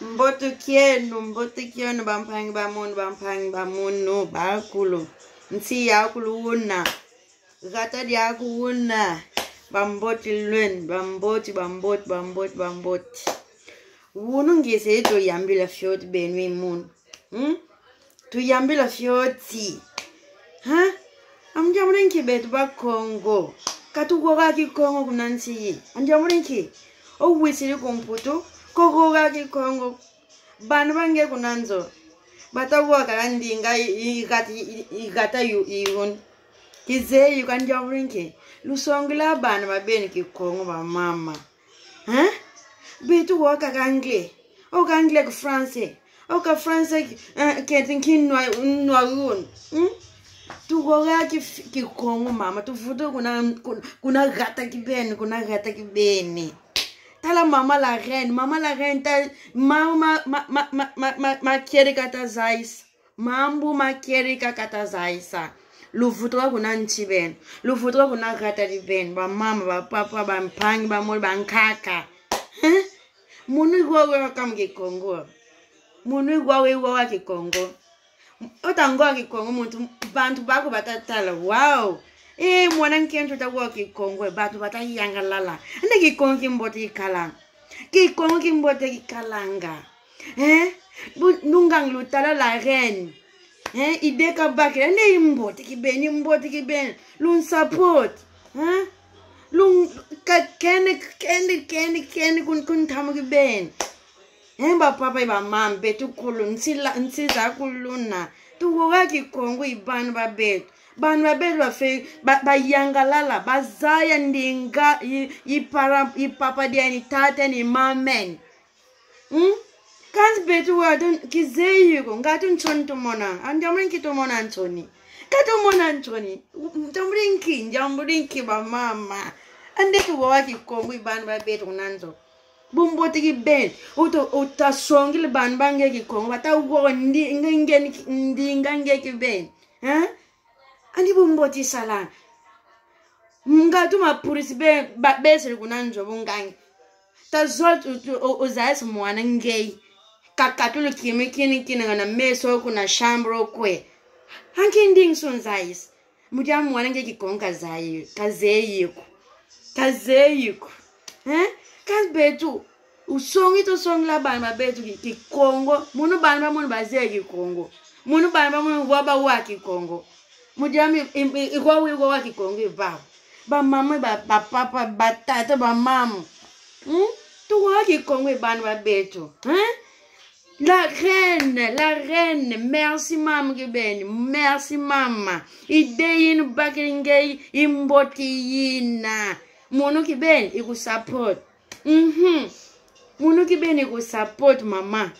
mboto kienu bampangi bamono bakulu. Nsi yakulu wuna. Gata di aku wuna. Bamboti lwen, bamboti. Wunu ngese to yambila fiot benwe mun. To yambila fioti. Ha? Amjamurenki betu ba Congo. Katugoga ki Congo kunansi. Amjamurenki. O wisiri komputo. Kogoga ki Congo. Banbange kunanzo. Batawa karandinga igata yun. Kize yu kanjamurenki. Lusongla banba beni ki Congo ba mama. Ha? Betu waka kangle. O kangle ku français. O ka français ketin noa yun. Tu goga ki Congo mama. Tu futo kuna gata ki beni. Tala mama la reine ta ma kere kata zaisa. Mambu ma kere kata zaisa. Lu futo kuna nchi ben. Lu futo kuna gata di ben. Ba mama ba papa ba mpangi ba mol ba nkaka. Munu igwa kam ki Congo. Munu igwa ki Congo. Otangwa ki Congo muntu bantu bako batatala. Wow. Mwana nkentu tawa ki Congo batu batayanga lala. Ande ki Congo kimbote kalanga. Ki Congo kimbote kalanga. Nungang lutala la reine. Ideka bake ande imbote ki ben. Lun support. Lung kene kun tamu ki ben. Ba papa ba mam betu kulu nsiza kuluna. Tu goga ki Congo iban ba betu. Ban ba betu ba yanga lala ba zaya ndinga i papa dia ni tata ni mamen. Kan betu wa don kizeyu ko ngatun chonto mona. Andamen ki to mona Anthony. Kato mona Anthony. Jamburinki ba mama. Ande tu goga ki Congo iban ba betu nanzo. Bumbote ki ben uta songile ban bange ki Congo bata ugo ndinga ki ben andi bumboti sala nga tuma purisi be besere kunanjo bungangi ta zot uzais mwana ngei kakatulo kini na meso kuna shambro kwe hanki nding son zais muja mwana ngei ki Congo kazeyiko kan betu usongi to song la banba betu ki Congo munu banba munu baze ki Congo munu banba munu wa ki Congo mujami igwa ki Congo ba mama ba papa ba tata ba mama tu wa ki Congo banba betu la reine merci mama ki beni merci mama ideyin bakingei imboti yina munu ki beni iku support Munu ki beni ko support mama.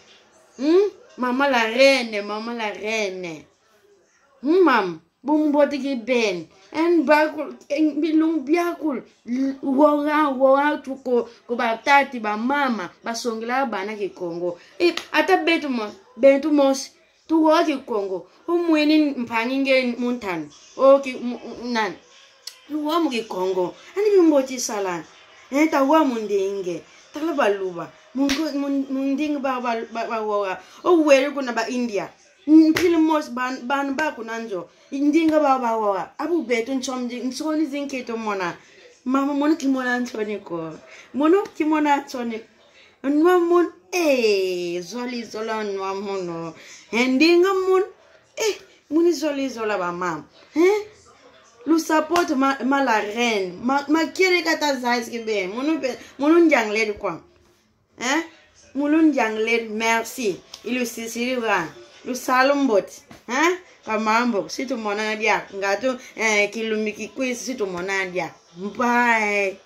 Mama la reine. Mam, bumbote ki ben. En bakul bilung biakul. Wora tu ko ba tati ba mama ba songla bana ki Congo. Ata betu mos tu wa ki Congo. Umweni mpanginge muntan. O ki nan. Luwa mu ki Congo. Ani bumbote sala. Ta wa mundinge. Tala baluba munding ba wa o wele kuna ba India pilmos ban ba kunanjo indinga ba wa abu betu nchomji nsoni zinketo mona mama mono kimona ntoni ko mono kimona ntoni nwa mon zoli zola nwa mono ndinga mon muni zoli zola ba mam lu support ma la reine ma kere kata zais ki be munu njangler kwa munu njangler merci ilu sisiriwa lu salumbot kamambo situ mona dia ngatu kilumiki quiz situ mona dia bye.